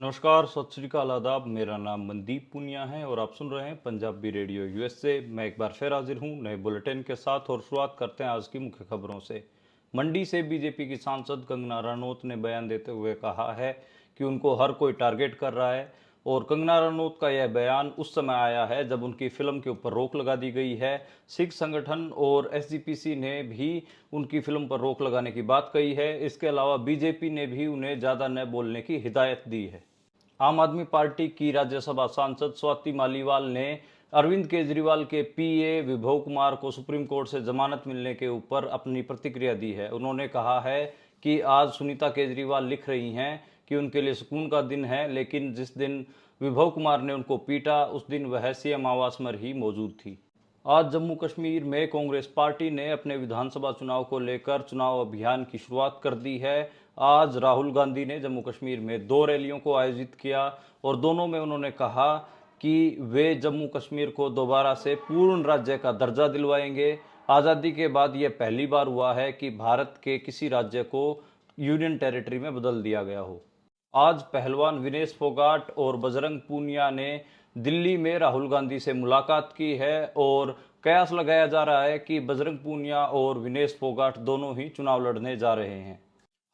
नमस्कार, सत श्री अकाल, आदाब। मेरा नाम मनदीप पुनिया है और आप सुन रहे हैं पंजाबी रेडियो यूएस से। मैं एक बार फिर हाजिर हूं नए बुलेटिन के साथ और शुरुआत करते हैं आज की मुख्य खबरों से। मंडी से बीजेपी की सांसद कंगना रनौत ने बयान देते हुए कहा है कि उनको हर कोई टारगेट कर रहा है और कंगना रनौत का यह बयान उस समय आया है जब उनकी फिल्म के ऊपर रोक लगा दी गई है। सिख संगठन और एसजीपीसी ने भी उनकी फिल्म पर रोक लगाने की बात कही है। इसके अलावा बीजेपी ने भी उन्हें ज़्यादा न बोलने की हिदायत दी है। आम आदमी पार्टी की राज्यसभा सांसद स्वाति मालीवाल ने अरविंद केजरीवाल के पीए विभव कुमार को सुप्रीम कोर्ट से जमानत मिलने के ऊपर अपनी प्रतिक्रिया दी है। उन्होंने कहा है कि आज सुनीता केजरीवाल लिख रही हैं कि उनके लिए सुकून का दिन है, लेकिन जिस दिन विभव कुमार ने उनको पीटा उस दिन वह सीएम आवास में ही मौजूद थी। आज जम्मू कश्मीर में कांग्रेस पार्टी ने अपने विधानसभा चुनाव को लेकर चुनाव अभियान की शुरुआत कर दी है। आज राहुल गांधी ने जम्मू कश्मीर में 2 रैलियों को आयोजित किया और दोनों में उन्होंने कहा कि वे जम्मू कश्मीर को दोबारा से पूर्ण राज्य का दर्जा दिलवाएंगे। आज़ादी के बाद यह पहली बार हुआ है कि भारत के किसी राज्य को यूनियन टेरिटरी में बदल दिया गया हो। आज पहलवान विनेश फोगाट और बजरंग पूनिया ने दिल्ली में राहुल गांधी से मुलाकात की है और कयास लगाया जा रहा है कि बजरंग पूनिया और विनेश फोगाट दोनों ही चुनाव लड़ने जा रहे हैं।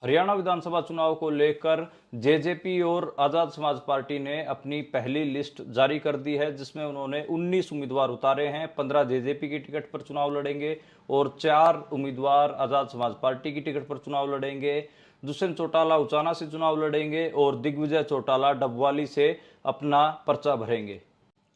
हरियाणा विधानसभा चुनाव को लेकर जेजेपी और आज़ाद समाज पार्टी ने अपनी पहली लिस्ट जारी कर दी है, जिसमें उन्होंने 19 उम्मीदवार उतारे हैं। 15 जेजेपी की टिकट पर चुनाव लड़ेंगे और 4 उम्मीदवार आज़ाद समाज पार्टी की टिकट पर चुनाव लड़ेंगे। दुष्यंत चौटाला उचाना से चुनाव लड़ेंगे और दिग्विजय चौटाला डबवाली से अपना पर्चा भरेंगे।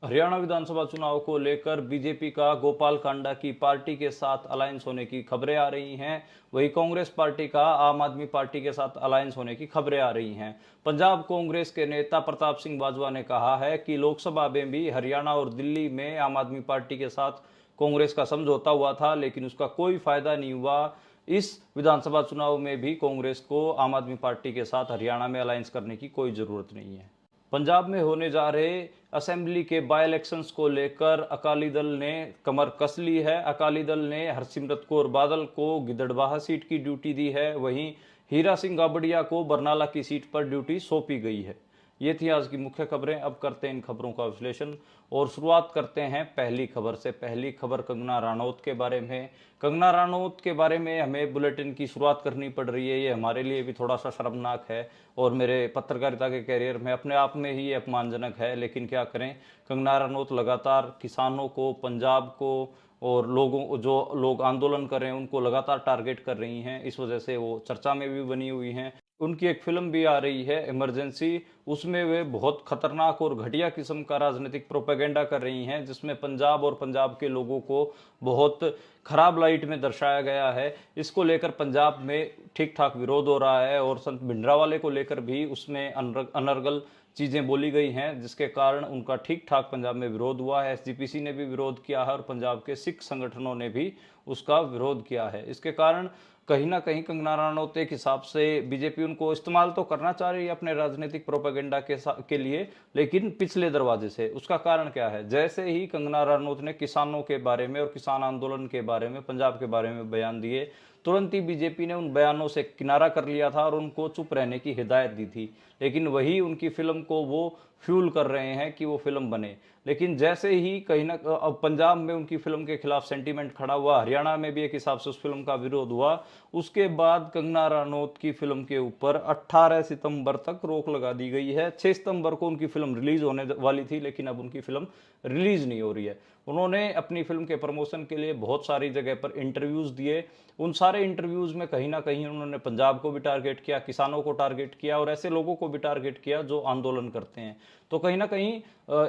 हरियाणा विधानसभा चुनाव को लेकर बीजेपी का गोपाल कांडा की पार्टी के साथ अलायंस होने की खबरें आ रही हैं। वहीं कांग्रेस पार्टी का आम आदमी पार्टी के साथ अलायंस होने की खबरें आ रही हैं। पंजाब कांग्रेस के नेता प्रताप सिंह बाजवा ने कहा है कि लोकसभा में भी हरियाणा और दिल्ली में आम आदमी पार्टी के साथ कांग्रेस का समझौता हुआ था, लेकिन उसका कोई फायदा नहीं हुआ। इस विधानसभा चुनाव में भी कांग्रेस को आम आदमी पार्टी के साथ हरियाणा में अलायंस करने की कोई जरूरत नहीं है। पंजाब में होने जा रहे असेंबली के बाई इलेक्शंस को लेकर अकाली दल ने कमर कस ली है। अकाली दल ने हरसिमरत कौर बादल को गिदड़बाहा सीट की ड्यूटी दी है, वहीं हीरा सिंह गाबड़िया को बरनाला की सीट पर ड्यूटी सौंपी गई है। ये थी आज की मुख्य खबरें। अब करते हैं इन खबरों का विश्लेषण और शुरुआत करते हैं पहली खबर से। पहली खबर कंगना रनौत के बारे में। कंगना रनौत के बारे में हमें बुलेटिन की शुरुआत करनी पड़ रही है, ये हमारे लिए भी थोड़ा सा शर्मनाक है और मेरे पत्रकारिता के कैरियर में अपने आप में ही अपमानजनक है, लेकिन क्या करें। कंगना रनौत लगातार किसानों को, पंजाब को और लोगों जो लोग आंदोलन कर रहे हैं उनको लगातार टारगेट कर रही हैं। इस वजह से वो चर्चा में भी बनी हुई हैं। उनकी एक फिल्म भी आ रही है इमरजेंसी, उसमें वे बहुत खतरनाक और घटिया किस्म का राजनीतिक प्रोपेगेंडा कर रही हैं, जिसमें पंजाब और पंजाब के लोगों को बहुत खराब लाइट में दर्शाया गया है। इसको लेकर पंजाब में ठीक ठाक विरोध हो रहा है और संत भिंडरावाले को लेकर भी उसमें अनर्गल चीज़ें बोली गई हैं, जिसके कारण उनका ठीक ठाक पंजाब में विरोध हुआ है। एसजीपीसी ने भी विरोध किया है और पंजाब के सिख संगठनों ने भी उसका विरोध किया है। इसके कारण कहीं ना कहीं कंगना रनौत एक हिसाब से बीजेपी उनको इस्तेमाल तो करना चाह रही है अपने राजनीतिक प्रोपेगेंडा के लिए, लेकिन पिछले दरवाजे से। उसका कारण क्या है? जैसे ही कंगना रनौत ने किसानों के बारे में और किसान आंदोलन के बारे में, पंजाब के बारे में बयान दिए, तुरंत ही बीजेपी ने उन बयानों से किनारा कर लिया था और उनको चुप रहने की हिदायत दी थी। लेकिन वही उनकी फिल्म को वो फ्यूल कर रहे हैं कि वो फिल्म बने। लेकिन जैसे ही कहीं ना अब पंजाब में उनकी फिल्म के खिलाफ सेंटीमेंट खड़ा हुआ, हरियाणा में भी एक हिसाब से उस फिल्म का विरोध हुआ, उसके बाद कंगना रनौत की फिल्म के ऊपर 18 सितंबर तक रोक लगा दी गई है। 6 सितंबर को उनकी फिल्म रिलीज होने वाली थी, लेकिन अब उनकी फिल्म रिलीज नहीं हो रही है। उन्होंने अपनी फिल्म के प्रमोशन के लिए बहुत सारी जगह पर इंटरव्यूज दिए। उन सारे इंटरव्यूज में कहीं ना कहीं उन्होंने पंजाब को भी टारगेट किया, किसानों को टारगेट किया और ऐसे लोगों को भी टारगेट किया जो आंदोलन करते हैं। तो कहीं ना कहीं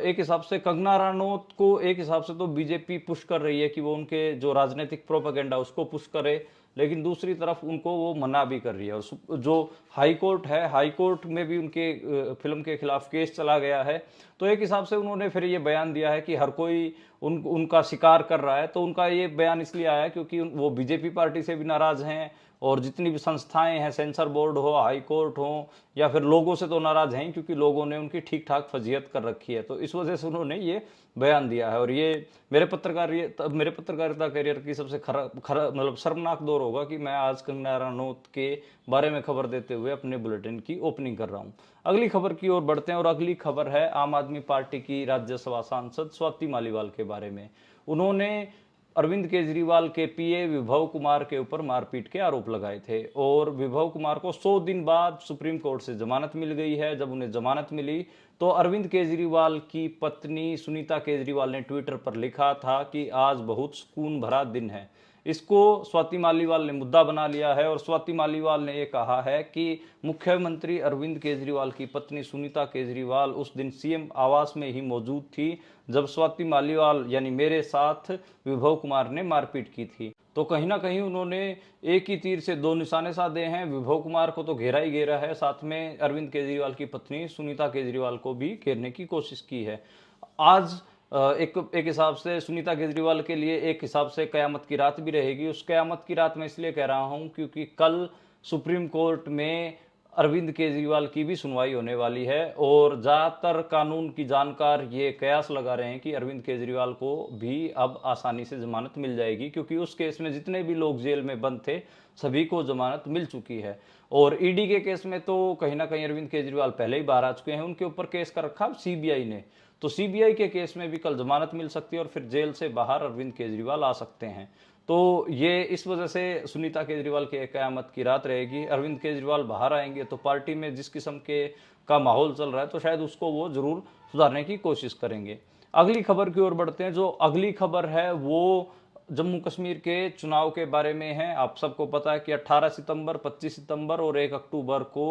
एक हिसाब से कंगना रनौत को एक हिसाब से तो बीजेपी पुश कर रही है कि वो उनके जो राजनीतिक प्रोपेगेंडा उसको पुश करे, लेकिन दूसरी तरफ उनको वो मना भी कर रही है। और जो हाई कोर्ट है, हाई कोर्ट में भी उनके फिल्म के खिलाफ केस चला गया है। तो एक हिसाब से उन्होंने फिर ये बयान दिया है कि हर कोई उनका शिकार कर रहा है। तो उनका ये बयान इसलिए आया क्योंकि वो बीजेपी पार्टी से भी नाराज हैं, और जितनी भी संस्थाएं हैं, सेंसर बोर्ड हो, हाई कोर्ट हो, या फिर लोगों से तो नाराज हैं क्योंकि लोगों ने उनकी ठीक ठाक फजीहत कर रखी है। तो इस वजह से उन्होंने ये बयान दिया है। और ये मेरे पत्रकारिता करियर की सबसे मतलब शर्मनाक दौर होगा कि मैं आज कंगना रनौत के बारे में खबर देते हुए अपने बुलेटिन की ओपनिंग कर रहा हूं। अगली खबर की ओर बढ़ते हैं और अगली खबर है आम आदमी पार्टी की राज्यसभा सांसद स्वाति मालीवाल के बारे में। उन्होंने अरविंद केजरीवाल के पीए विभव कुमार के ऊपर मारपीट के आरोप लगाए थे और विभव कुमार को 100 दिन बाद सुप्रीम कोर्ट से जमानत मिल गई है। जब उन्हें जमानत मिली तो अरविंद केजरीवाल की पत्नी सुनीता केजरीवाल ने ट्विटर पर लिखा था कि आज बहुत सुकून भरा दिन है। इसको स्वाति मालीवाल ने मुद्दा बना लिया है और स्वाति मालीवाल ने यह कहा है कि मुख्यमंत्री अरविंद केजरीवाल की पत्नी सुनीता केजरीवाल उस दिन सीएम आवास में ही मौजूद थी जब स्वाति मालीवाल यानी मेरे साथ विभव कुमार ने मारपीट की थी। तो कहीं ना कहीं उन्होंने एक ही तीर से दो निशाने साधे हैं। विभव कुमार को तो घेरा ही घेरा है, साथ में अरविंद केजरीवाल की पत्नी सुनीता केजरीवाल को भी घेरने की कोशिश की है। आज एक हिसाब से सुनीता केजरीवाल के लिए एक हिसाब से कयामत की रात भी रहेगी। उस कयामत की रात मैं इसलिए कह रहा हूं क्योंकि कल सुप्रीम कोर्ट में अरविंद केजरीवाल की भी सुनवाई होने वाली है और ज्यादातर कानून की जानकार ये कयास लगा रहे हैं कि अरविंद केजरीवाल को भी अब आसानी से जमानत मिल जाएगी, क्योंकि उस केस में जितने भी लोग जेल में बंद थे सभी को जमानत मिल चुकी है। और ईडी के केस में तो कहीं ना कहीं अरविंद केजरीवाल पहले ही बाहर आ चुके हैं, उनके ऊपर केस कर रखा सीबीआई ने। तो सीबीआई के केस में भी कल जमानत मिल सकती है और फिर जेल से बाहर अरविंद केजरीवाल आ सकते हैं। तो ये इस वजह से सुनीता केजरीवाल की कयामत की रात रहेगी। अरविंद केजरीवाल बाहर आएंगे तो पार्टी में जिस किस्म के का माहौल चल रहा है तो शायद उसको वो जरूर सुधारने की कोशिश करेंगे। अगली खबर की ओर बढ़ते हैं। जो अगली खबर है वो जम्मू कश्मीर के चुनाव के बारे में है। आप सबको पता है कि 18 सितंबर, 25 सितंबर और 1 अक्टूबर को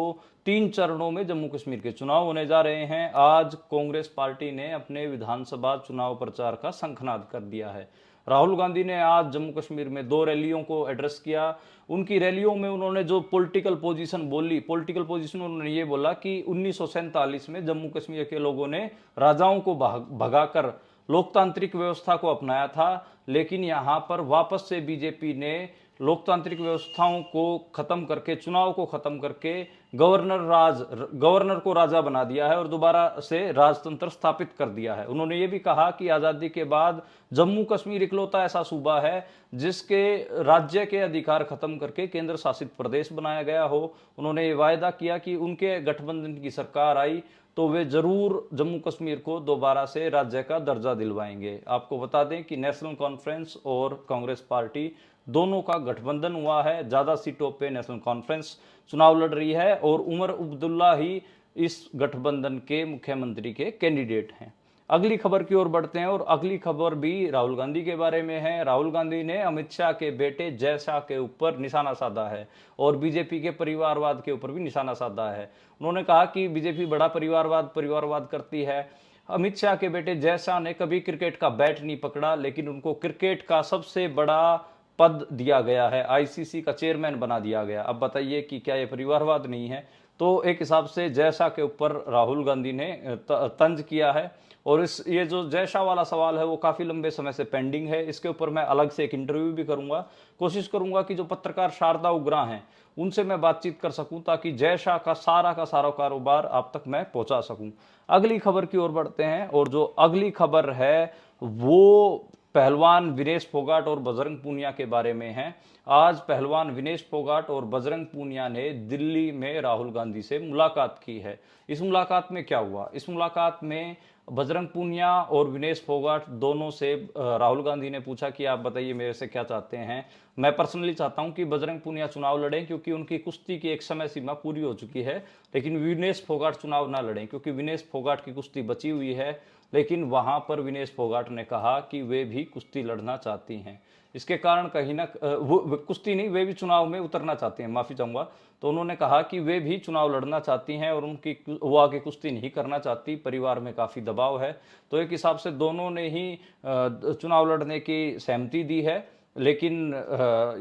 3 चरणों में जम्मू कश्मीर के चुनाव होने जा रहे हैं। आज कांग्रेस पार्टी ने अपने विधानसभा चुनाव प्रचार का शंखनाद कर दिया है। राहुल गांधी ने आज जम्मू कश्मीर में 2 रैलियों को एड्रेस किया। उनकी रैलियों में उन्होंने जो पॉलिटिकल पोजीशन बोली, पॉलिटिकल पोजीशन उन्होंने ये बोला कि 1947 में जम्मू कश्मीर के लोगों ने राजाओं को भगाकर लोकतांत्रिक व्यवस्था को अपनाया था, लेकिन यहां पर वापस से बीजेपी ने लोकतांत्रिक व्यवस्थाओं को खत्म करके, चुनाव को खत्म करके गवर्नर को राजा बना दिया है और दोबारा से राजतंत्र स्थापित कर दिया है। उन्होंने ये भी कहा कि आजादी के बाद जम्मू कश्मीर इकलौता ऐसा सूबा है जिसके राज्य के अधिकार खत्म करके केंद्र शासित प्रदेश बनाया गया हो। उन्होंने ये वायदा किया कि उनके गठबंधन की सरकार आई तो वे जरूर जम्मू कश्मीर को दोबारा से राज्य का दर्जा दिलवाएंगे। आपको बता दें कि नेशनल कॉन्फ्रेंस और कांग्रेस पार्टी दोनों का गठबंधन हुआ है। ज्यादा सीटों पे नेशनल कॉन्फ्रेंस चुनाव लड़ रही है और उमर अब्दुल्ला ही इस गठबंधन के मुख्यमंत्री के कैंडिडेट हैं। अगली खबर की ओर बढ़ते हैं और अगली खबर भी राहुल गांधी के बारे में है। राहुल गांधी ने अमित शाह के बेटे जय शाह के ऊपर निशाना साधा है और बीजेपी के परिवारवाद के ऊपर भी निशाना साधा है। उन्होंने कहा कि बीजेपी बड़ा परिवारवाद करती है। अमित शाह के बेटे जय शाह ने कभी क्रिकेट का बैट नहीं पकड़ा, लेकिन उनको क्रिकेट का सबसे बड़ा पद दिया गया है, आईसीसी का चेयरमैन बना दिया गया। अब बताइए कि क्या ये परिवारवाद नहीं है? तो एक हिसाब से जय शाह के ऊपर राहुल गांधी ने तंज किया है और ये जो जय शाह वाला सवाल है वो काफी लंबे समय से पेंडिंग है। इसके ऊपर मैं अलग से एक इंटरव्यू भी करूंगा। कोशिश करूंगा कि जो पत्रकार शारदा उग्रा हैं उनसे मैं बातचीत कर सकूं ताकि जय शाह का सारा कारोबार आप तक मैं पहुंचा सकूं। अगली खबर की ओर बढ़ते हैं और जो अगली खबर है वो पहलवान विनेश फोगाट और बजरंग पूनिया के बारे में है। आज पहलवान विनेश फोगाट और बजरंग पूनिया ने दिल्ली में राहुल गांधी से मुलाकात की है। इस मुलाकात में क्या हुआ? इस मुलाकात में बजरंग पूनिया और विनेश फोगाट दोनों से राहुल गांधी ने पूछा कि आप बताइए मेरे से क्या चाहते हैं। मैं पर्सनली चाहता हूं कि बजरंग पूनिया चुनाव लड़ें क्योंकि उनकी कुश्ती की एक समय सीमा पूरी हो चुकी है, लेकिन विनेश फोगाट चुनाव ना लड़ें क्योंकि विनेश फोगाट की कुश्ती बची हुई है। लेकिन वहां पर विनेश फोगाट ने कहा कि वे भी कुश्ती लड़ना चाहती हैं। इसके कारण कहीं ना वो कुश्ती नहीं, वे भी चुनाव में उतरना चाहती हैं, माफी चाहूंगा। तो उन्होंने कहा कि वे भी चुनाव लड़ना चाहती हैं और वो आगे कुश्ती नहीं करना चाहती, परिवार में काफी दबाव है। तो एक हिसाब से दोनों ने ही चुनाव लड़ने की सहमति दी है, लेकिन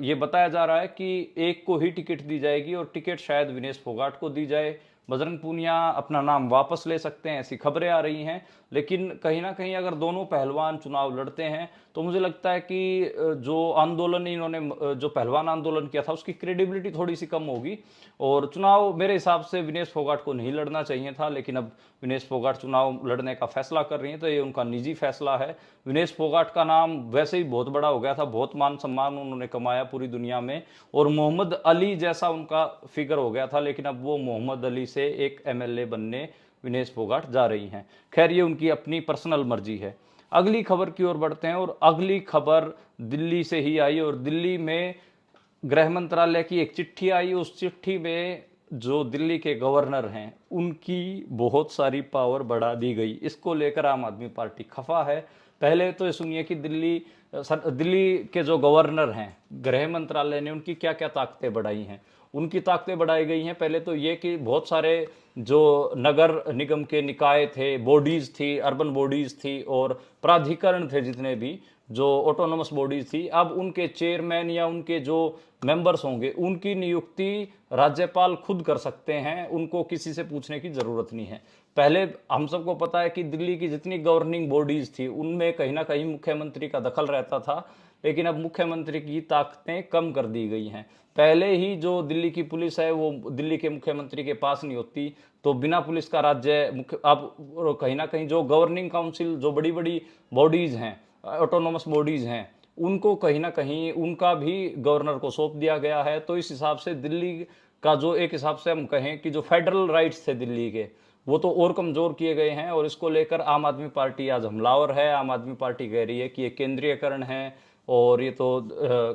ये बताया जा रहा है कि एक को ही टिकट दी जाएगी और टिकट शायद विनेश फोगाट को दी जाए। बजरंग पूनिया अपना नाम वापस ले सकते हैं, ऐसी खबरें आ रही हैं। लेकिन कहीं ना कहीं अगर दोनों पहलवान चुनाव लड़ते हैं तो मुझे लगता है कि जो आंदोलन इन्होंने जो पहलवान आंदोलन किया था उसकी क्रेडिबिलिटी थोड़ी सी कम होगी। और चुनाव मेरे हिसाब से विनेश फोगाट को नहीं लड़ना चाहिए था, लेकिन अब विनेश फोगाट चुनाव लड़ने का फैसला कर रही हैं तो ये उनका निजी फैसला है। विनेश फोगाट का नाम वैसे ही बहुत बड़ा हो गया था, बहुत मान सम्मान उन्होंने कमाया पूरी दुनिया में, और मोहम्मद अली जैसा उनका फिगर हो गया था, लेकिन अब वो मोहम्मद अली से एक एमएलए बनने विनेश फोगाट जा रही हैं। खैर ये उनकी अपनी पर्सनल मर्जी है। अगली खबर की ओर बढ़ते हैं, और अगली खबर दिल्ली से ही आई, और दिल्ली में गृह मंत्रालय की एक चिट्ठी आई। उस चिट्ठी में जो दिल्ली के गवर्नर हैं उनकी बहुत सारी पावर बढ़ा दी गई। इसको लेकर आम आदमी पार्टी खफा है। पहले तो ये सुनिए कि दिल्ली के जो गवर्नर हैं, गृह मंत्रालय ने उनकी क्या क्या ताकतें बढ़ाई हैं। उनकी ताकतें बढ़ाई गई हैं, पहले तो ये कि बहुत सारे जो नगर निगम के निकाय थे, बॉडीज थी, अर्बन बॉडीज थी और प्राधिकरण थे, जितने भी जो ऑटोनोमस बॉडीज थी, अब उनके चेयरमैन या उनके जो मेंबर्स होंगे उनकी नियुक्ति राज्यपाल खुद कर सकते हैं, उनको किसी से पूछने की जरूरत नहीं है। पहले हम सबको पता है कि दिल्ली की जितनी गवर्निंग बॉडीज थी उनमें कहीं ना कहीं मुख्यमंत्री का दखल रहता था, लेकिन अब मुख्यमंत्री की ताकतें कम कर दी गई हैं। पहले ही जो दिल्ली की पुलिस है वो दिल्ली के मुख्यमंत्री के पास नहीं होती, तो बिना पुलिस का राज्य मुख्य अब कहीं ना कहीं जो गवर्निंग काउंसिल, जो बड़ी बड़ी बॉडीज हैं, ऑटोनोमस बॉडीज हैं, उनको कहीं ना कहीं उनका भी गवर्नर को सौंप दिया गया है। तो इस हिसाब से दिल्ली का जो एक हिसाब से हम कहें कि जो फेडरल राइट्स थे दिल्ली के, वो तो और कमजोर किए गए हैं। और इसको लेकर आम आदमी पार्टी आज हमलावर है। आम आदमी पार्टी कह रही है कि ये केंद्रीयकरण है और ये तो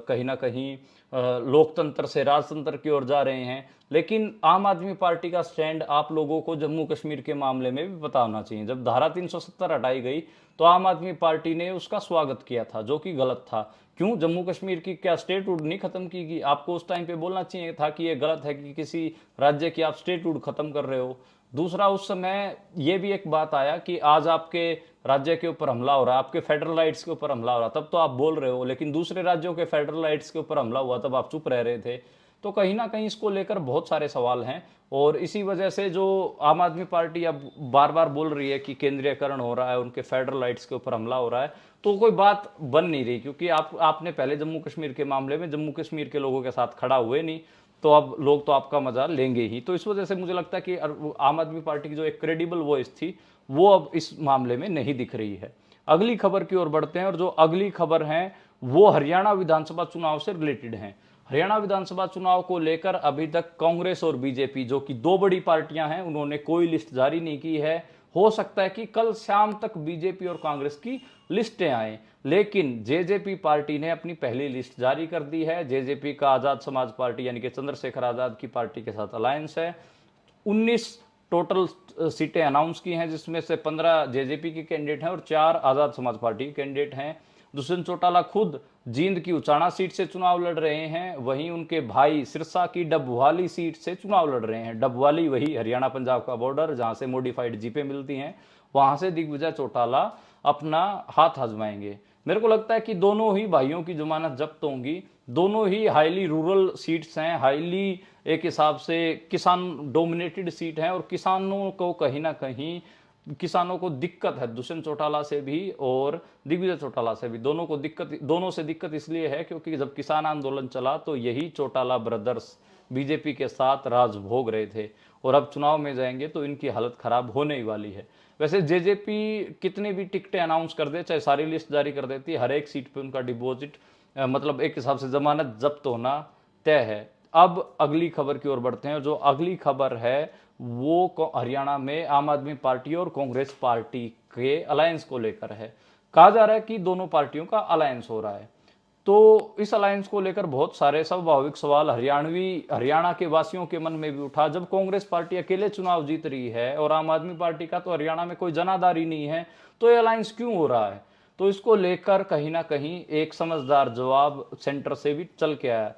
कहीं ना कहीं लोकतंत्र से राजतंत्र की ओर जा रहे हैं। लेकिन आम आदमी पार्टी का स्टैंड आप लोगों को जम्मू कश्मीर के मामले में भी पता होना चाहिए। जब धारा 370 हटाई गई तो आम आदमी पार्टी ने उसका स्वागत किया था, जो कि गलत था। क्यों? जम्मू कश्मीर की क्या स्टेटहुड नहीं खत्म की गई? आपको उस टाइम पे बोलना चाहिए था कि ये गलत है कि किसी राज्य की आप स्टेटहुड खत्म कर रहे हो। दूसरा, उस समय ये भी एक बात आया कि आज आपके राज्य के ऊपर हमला हो रहा है, आपके फेडरल राइट्स के ऊपर हमला हो रहा, तब तो आप बोल रहे हो, लेकिन दूसरे राज्यों के फेडरल राइट्स के ऊपर हमला हुआ तब आप चुप रह रहे थे। तो कहीं ना कहीं इसको लेकर बहुत सारे सवाल हैं, और इसी वजह से जो आम आदमी पार्टी अब बार बार बोल रही है कि केंद्रीयकरण हो रहा है, उनके फेडरल राइट्स के ऊपर हमला हो रहा है, तो कोई बात बन नहीं रही। क्योंकि आपने पहले जम्मू कश्मीर के मामले में जम्मू कश्मीर के लोगों के साथ खड़ा हुए नहीं, तो अब लोग तो आपका मजा लेंगे ही। तो इस वजह से मुझे लगता है कि आम आदमी पार्टी की जो एक क्रेडिबल वॉइस थी वो अब इस मामले में नहीं दिख रही है। अगली खबर की ओर बढ़ते हैं, और जो अगली खबर है वो हरियाणा विधानसभा चुनाव से रिलेटेड है। हरियाणा विधानसभा चुनाव को लेकर अभी तक कांग्रेस और बीजेपी, जो कि दो बड़ी पार्टियां हैं, उन्होंने कोई लिस्ट जारी नहीं की है। हो सकता है कि कल शाम तक बीजेपी और कांग्रेस की लिस्टें आए, लेकिन जेजेपी पार्टी ने अपनी पहली लिस्ट जारी कर दी है। जेजेपी का आजाद समाज पार्टी यानी कि चंद्रशेखर आजाद की पार्टी के साथ अलायंस है। 19 टोटल सीटें अनाउंस की हैं, जिसमें से 15 जेजेपी के कैंडिडेट हैं और 4 आजाद समाज पार्टी के कैंडिडेट हैं। दुष्यंत चौटाला खुद जींद की उचाना सीट से चुनाव लड़ रहे हैं, वहीं उनके भाई सिरसा की डबवाली सीट से चुनाव लड़ रहे हैं। डबवाली वही हरियाणा पंजाब का बॉर्डर, जहां से मॉडिफाइड जीपें मिलती हैं, वहां से दिग्विजय चौटाला अपना हाथ आजमाएंगे। मेरे को लगता है कि दोनों ही भाइयों की जमानत जब्त होंगी। दोनों ही हाईली रूरल सीट्स हैं, हाईली एक हिसाब से किसान डोमिनेटेड सीट है, और किसानों को कहीं ना कहीं किसानों को दिक्कत है दुष्यंत चौटाला से भी और दिग्विजय चौटाला से भी। दोनों से दिक्कत इसलिए है क्योंकि जब किसान आंदोलन चला तो यही चौटाला ब्रदर्स बीजेपी के साथ राज भोग रहे थे, और अब चुनाव में जाएंगे तो इनकी हालत खराब होने ही वाली है। वैसे जेजेपी कितनी भी टिकटें अनाउंस कर दे, चाहे सारी लिस्ट जारी कर देती है, हर एक सीट पे उनका डिपॉजिट मतलब एक हिसाब से जमानत जब्त होना तय है। अब अगली खबर की ओर बढ़ते हैं। जो अगली खबर है वो हरियाणा में आम आदमी पार्टी और कांग्रेस पार्टी के अलायंस को लेकर है। कहा जा रहा है कि दोनों पार्टियों का अलायंस हो रहा है, तो इस अलायंस को लेकर बहुत सारे स्वाभाविक सवाल हरियाणा के वासियों के मन में भी उठा। जब कांग्रेस पार्टी अकेले चुनाव जीत रही है और आम आदमी पार्टी का तो हरियाणा में कोई जनाधार ही नहीं है, तो ये अलायंस क्यों हो रहा है? तो इसको लेकर कहीं ना कहीं एक समझदार जवाब सेंटर से भी चल के आया।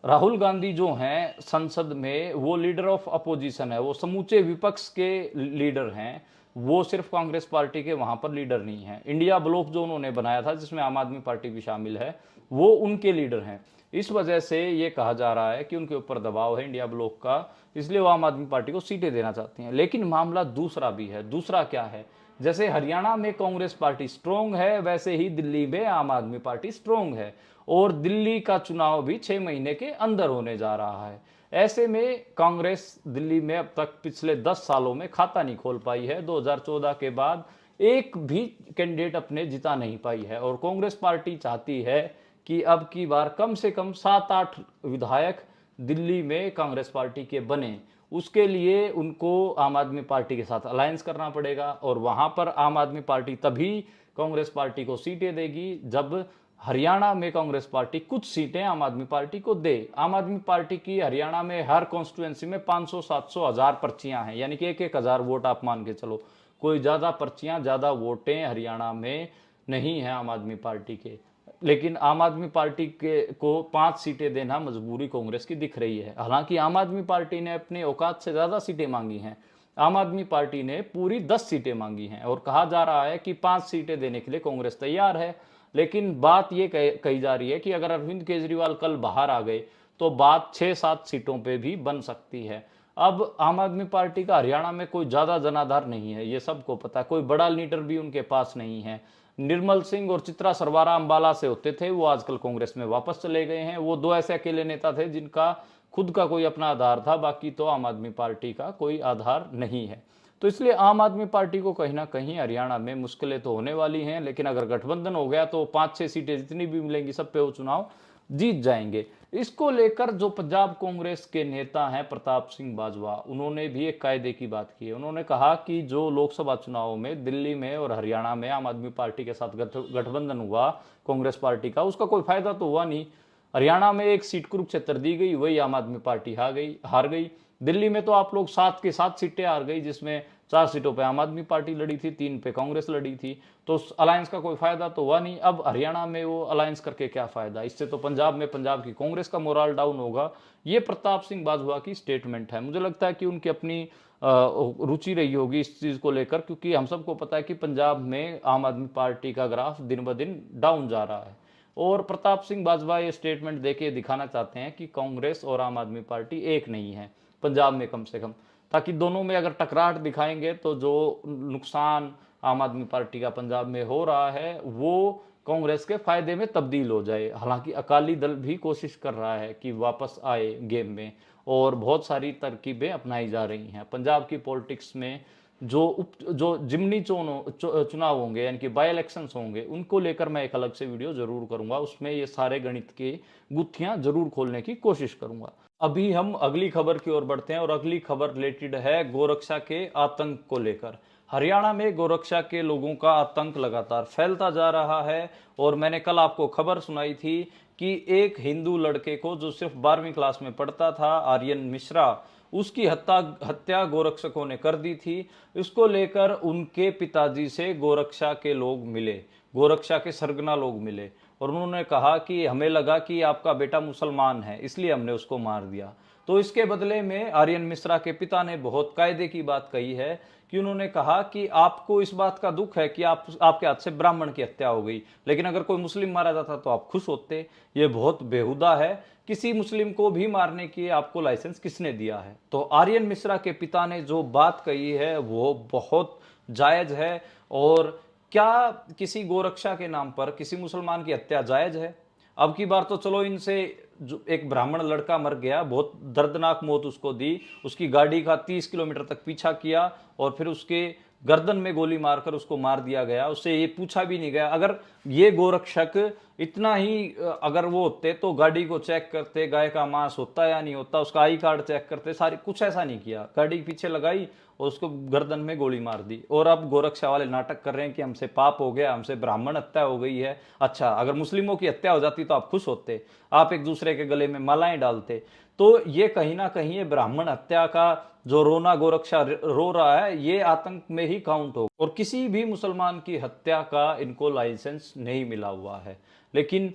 राहुल गांधी जो हैं संसद में, वो लीडर ऑफ अपोजिशन है, वो समूचे विपक्ष के लीडर हैं, वो सिर्फ कांग्रेस पार्टी के वहां पर लीडर नहीं है। इंडिया ब्लॉक जो उन्होंने बनाया था, जिसमें आम आदमी पार्टी भी शामिल है, वो उनके लीडर हैं। इस वजह से ये कहा जा रहा है कि उनके ऊपर दबाव है इंडिया ब्लॉक का, इसलिए वो आम आदमी पार्टी को सीटें देना चाहती हैं। लेकिन मामला दूसरा भी है। दूसरा क्या है, जैसे हरियाणा में कांग्रेस पार्टी स्ट्रोंग है, वैसे ही दिल्ली में आम आदमी पार्टी स्ट्रोंग है, और दिल्ली का चुनाव भी 6 महीने के अंदर होने जा रहा है। ऐसे में कांग्रेस दिल्ली में अब तक पिछले 10 सालों में खाता नहीं खोल पाई है। 2014 के बाद एक भी कैंडिडेट अपने जिता नहीं पाई है, और कांग्रेस पार्टी चाहती है कि अब की बार कम से कम 7-8 विधायक दिल्ली में कांग्रेस पार्टी के बने। उसके लिए उनको आम आदमी पार्टी के साथ अलायंस करना पड़ेगा, और वहां पर आम आदमी पार्टी तभी कांग्रेस पार्टी को सीटें देगी जब हरियाणा में कांग्रेस पार्टी कुछ सीटें आम आदमी पार्टी को दे। आम आदमी पार्टी की हरियाणा में हर कॉन्स्टिट्यूएंसी में 500, 700, 1000 पर्चियां हैं, यानी कि 1-1000 वोट आप मान के चलो। कोई ज्यादा पर्चियां, ज्यादा वोटें हरियाणा में नहीं है आम आदमी पार्टी के। लेकिन आम आदमी पार्टी के को 5 सीटें देना मजबूरी कांग्रेस की दिख रही है। हालांकि आम आदमी पार्टी ने अपने औकात से ज्यादा सीटें मांगी हैं। आम आदमी पार्टी ने पूरी 10 सीटें मांगी हैं, और कहा जा रहा है कि 5 सीटें देने के लिए कांग्रेस तैयार है। लेकिन बात यह कही जा रही है कि अगर अरविंद केजरीवाल कल बाहर आ गए तो बात 6-7 सीटों पे भी बन सकती है। अब आम आदमी पार्टी का हरियाणा में कोई ज्यादा जनाधार नहीं है, ये सबको पता है। कोई बड़ा लीडर भी उनके पास नहीं है। निर्मल सिंह और चित्रा सरवारा अंबाला से होते थे, वो आजकल कांग्रेस में वापस चले गए हैं। वो 2 ऐसे अकेले नेता थे जिनका खुद का कोई अपना आधार था, बाकी तो आम आदमी पार्टी का कोई आधार नहीं है। तो इसलिए आम आदमी पार्टी को कहीं ना कहीं हरियाणा में मुश्किलें तो होने वाली हैं, लेकिन अगर गठबंधन हो गया तो 5-6 सीटें जितनी भी मिलेंगी सब पे वो चुनाव जीत जाएंगे। इसको लेकर जो पंजाब कांग्रेस के नेता हैं प्रताप सिंह बाजवा, उन्होंने भी एक कायदे की बात की है। उन्होंने कहा कि जो लोकसभा चुनाव में दिल्ली में और हरियाणा में आम आदमी पार्टी के साथ गठबंधन हुआ कांग्रेस पार्टी का, उसका कोई फायदा तो हुआ नहीं। हरियाणा में 1 सीट कुरुक्षेत्र दी गई, वही आम आदमी पार्टी हार गई। दिल्ली में तो आप लोग 7 के 7 सीटें हार गई, जिसमें 4 सीटों पे आम आदमी पार्टी लड़ी थी, 3 पे कांग्रेस लड़ी थी। तो उस अलायंस का कोई फायदा तो हुआ नहीं। अब हरियाणा में वो अलायंस करके क्या फायदा, इससे तो पंजाब में पंजाब की कांग्रेस का मोरल डाउन होगा। ये प्रताप सिंह बाजवा की स्टेटमेंट है। मुझे लगता है कि उनकी अपनी रुचि रही होगी इस चीज को लेकर, क्योंकि हम सबको पता है कि पंजाब में आम आदमी पार्टी का ग्राफ दिन ब दिन डाउन जा रहा है, और प्रताप सिंह बाजवा ये स्टेटमेंट देके दिखाना चाहते हैं कि कांग्रेस और आम आदमी पार्टी एक नहीं है पंजाब में, कम से कम। ताकि दोनों में अगर टकराहट दिखाएंगे तो जो नुकसान आम आदमी पार्टी का पंजाब में हो रहा है वो कांग्रेस के फायदे में तब्दील हो जाए। हालांकि अकाली दल भी कोशिश कर रहा है कि वापस आए गेम में, और बहुत सारी तरकीबें अपनाई जा रही हैं। पंजाब की पॉलिटिक्स में जो जिमनी चुनाव होंगे, यानी कि बाई इलेक्शंस होंगे, उनको लेकर मैं एक अलग से वीडियो जरूर करूंगा। उसमें ये सारे गणित की गुत्थियां जरूर खोलने की कोशिश करूंगा। अभी हम अगली खबर की ओर बढ़ते हैं, और अगली खबर रिलेटेड है गोरक्षा के आतंक को लेकर। हरियाणा में गोरक्षा के लोगों का आतंक लगातार फैलता जा रहा है, और मैंने कल आपको खबर सुनाई थी कि एक हिंदू लड़के को जो सिर्फ 12वीं क्लास में पढ़ता था, आर्यन मिश्रा, उसकी हत्या गोरक्षकों ने कर दी थी। इसको लेकर उनके पिताजी से गोरक्षा के लोग मिले, गोरक्षा के सरगना लोग मिले, और उन्होंने कहा कि हमें लगा कि आपका बेटा मुसलमान है, इसलिए हमने उसको मार दिया। तो इसके बदले में आर्यन मिश्रा के पिता ने बहुत कायदे की बात कही है कि उन्होंने कहा कि आपको इस बात का दुख है कि आपके हाथ से ब्राह्मण की हत्या हो गई, लेकिन अगर कोई मुस्लिम मारा जाता तो आप खुश होते। ये बहुत बेहुदा है। किसी मुस्लिम को भी मारने की आपको लाइसेंस किसने दिया है? तो आर्यन मिश्रा के पिता ने जो बात कही है वो बहुत जायज है। और क्या किसी गोरक्षा के नाम पर किसी मुसलमान की हत्या जायज है? अब की बार तो चलो इनसे जो एक ब्राह्मण लड़का मर गया, बहुत दर्दनाक मौत उसको दी, उसकी गाड़ी का 30 किलोमीटर तक पीछा किया, और फिर उसके गर्दन में गोली मारकर उसको मार दिया गया। उससे ये पूछा भी नहीं गया। अगर ये गोरक्षक इतना ही अगर वो होते तो गाड़ी को चेक करते, गाय का मांस होता या नहीं होता, उसका आई कार्ड चेक करते, सारी कुछ ऐसा नहीं किया। गाड़ी पीछे लगाई और उसको गर्दन में गोली मार दी। और अब गोरक्षा वाले नाटक कर रहे हैं कि हमसे पाप हो गया, हमसे ब्राह्मण हत्या हो गई है। अच्छा, अगर मुस्लिमों की हत्या हो जाती तो आप खुश होते, आप एक दूसरे के गले में मालाएं डालते। तो ये कहीं ना कहीं ये ब्राह्मण हत्या का जो रोना गोरक्षा रो रहा है, ये आतंक में ही काउंट हो। और किसी भी मुसलमान की हत्या का इनको लाइसेंस नहीं मिला हुआ है। लेकिन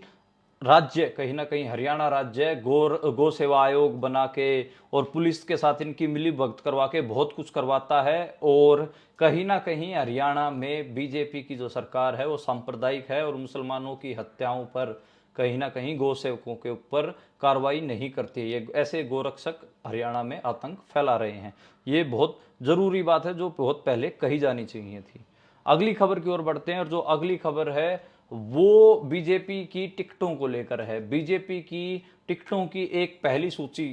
राज्य कहीं ना कहीं हरियाणा राज्य गो सेवा आयोग बना के और पुलिस के साथ इनकी मिली भगत करवा के बहुत कुछ करवाता है। और कहीं ना कहीं हरियाणा में बीजेपी की जो सरकार है वो सांप्रदायिक है और मुसलमानों की हत्याओं पर कहीं ना कहीं गौ सेवकों के ऊपर कार्रवाई नहीं करती है। ये ऐसे गोरक्षक हरियाणा में आतंक फैला रहे हैं। ये बहुत जरूरी बात है जो बहुत पहले कही जानी चाहिए थी। अगली खबर की ओर बढ़ते हैं, और जो अगली खबर है वो बीजेपी की टिकटों को लेकर है। बीजेपी की टिकटों की एक पहली सूची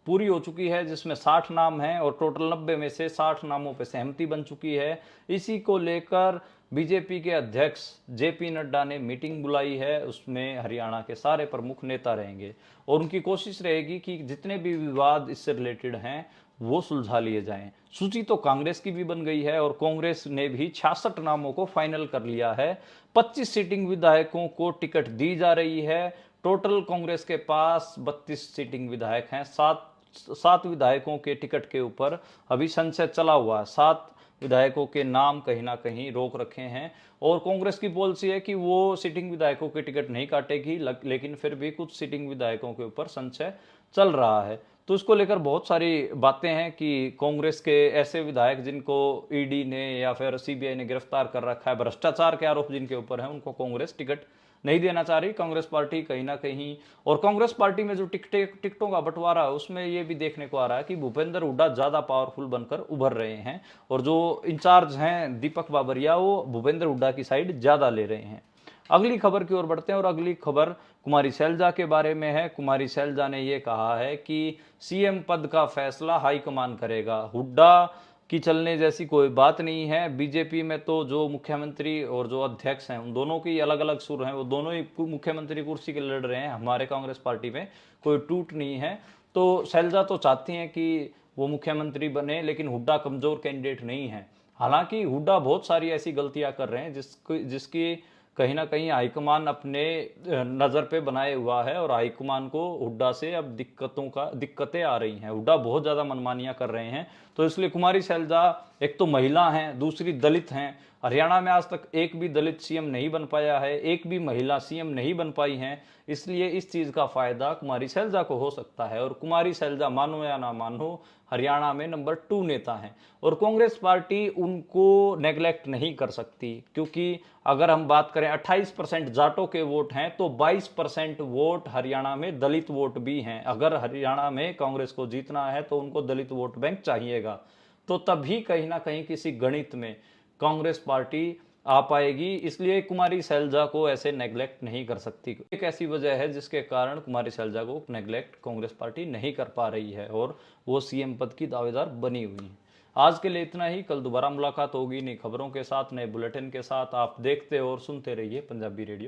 पूरी हो चुकी है जिसमें 60 नाम हैं, और टोटल 90 में से 60 नामों पर सहमति बन चुकी है। इसी को लेकर बीजेपी के अध्यक्ष जेपी नड्डा ने मीटिंग बुलाई है। उसमें हरियाणा के सारे प्रमुख नेता रहेंगे और उनकी कोशिश रहेगी कि जितने भी विवाद इससे रिलेटेड हैं वो सुलझा लिए जाएं। सूची तो कांग्रेस की भी बन गई है और कांग्रेस ने भी 66 नामों को फाइनल कर लिया है। 25 सीटिंग विधायकों को टिकट दी जा रही है। टोटल कांग्रेस के पास 32 सीटिंग विधायक हैं। सात विधायकों के टिकट के ऊपर अभी संशय चला हुआ है। 7 विधायकों के नाम कहीं ना कहीं रोक रखे हैं, और कांग्रेस की पॉलिसी है कि वो सिटिंग विधायकों के टिकट नहीं काटेगी, लेकिन फिर भी कुछ सिटिंग विधायकों के ऊपर संशय चल रहा है। तो इसको लेकर बहुत सारी बातें हैं कि कांग्रेस के ऐसे विधायक जिनको ईडी ने या फिर सीबीआई ने गिरफ्तार कर रखा है, भ्रष्टाचार के आरोप जिनके ऊपर हैं, उनको कांग्रेस टिकट नहीं देना चाह रही। कांग्रेस पार्टी कहीं ना कहीं, और कांग्रेस पार्टी में जो टिकटों का बंटवारा है उसमें ये भी देखने को आ रहा है कि भूपेंद्र हुड्डा ज्यादा पावरफुल बनकर उभर रहे हैं, और जो इंचार्ज हैं दीपक बाबरिया वो भूपेंद्र हुड्डा की साइड ज्यादा ले रहे हैं। अगली खबर की ओर बढ़ते हैं, और अगली खबर कुमारी शैलजा के बारे में है। कुमारी शैलजा ने यह कहा है कि सीएम पद का फैसला हाईकमान करेगा, हुड्डा की चलने जैसी कोई बात नहीं है। बीजेपी में तो जो मुख्यमंत्री और जो अध्यक्ष हैं उन दोनों की अलग अलग सुर हैं, वो दोनों ही मुख्यमंत्री कुर्सी के लड़ रहे हैं। हमारे कांग्रेस पार्टी में कोई टूट नहीं है। तो शैलजा तो चाहती हैं कि वो मुख्यमंत्री बने, लेकिन हुड्डा कमजोर कैंडिडेट नहीं है। हालांकि हुड्डा बहुत सारी ऐसी गलतियां कर रहे हैं जिसकी कहीं ना कहीं हाईकमान अपने नजर पे बनाए हुआ है, और हाईकमान को हुड्डा से अब दिक्कतें आ रही हैं। हुड्डा बहुत ज्यादा मनमानियां कर रहे हैं। तो इसलिए कुमारी शैलजा एक तो महिला हैं, दूसरी दलित हैं। हरियाणा में आज तक एक भी दलित सीएम नहीं बन पाया है, एक भी महिला सीएम नहीं बन पाई हैं। इसलिए इस चीज का फायदा कुमारी शैलजा को हो सकता है। और कुमारी शैलजा, मानो या ना मानो, हरियाणा में नंबर 2 नेता हैं, और कांग्रेस पार्टी उनको नेग्लेक्ट नहीं कर सकती, क्योंकि अगर हम बात करें 28% जाटों के वोट हैं, तो 22% वोट हरियाणा में दलित वोट भी हैं। अगर हरियाणा में कांग्रेस को जीतना है तो उनको दलित वोट बैंक चाहिएगा, तो तभी कहीं ना कहीं किसी गणित में कांग्रेस पार्टी आ पाएगी। इसलिए कुमारी शैलजा को ऐसे नेग्लेक्ट नहीं कर सकती। एक ऐसी वजह है जिसके कारण कुमारी शैलजा को नेग्लेक्ट कांग्रेस पार्टी नहीं कर पा रही है, और वो सीएम पद की दावेदार बनी हुई है। आज के लिए इतना ही। कल दोबारा मुलाकात होगी नई खबरों के साथ, नए बुलेटिन के साथ। आप देखते और सुनते रहिए पंजाबी रेडियो।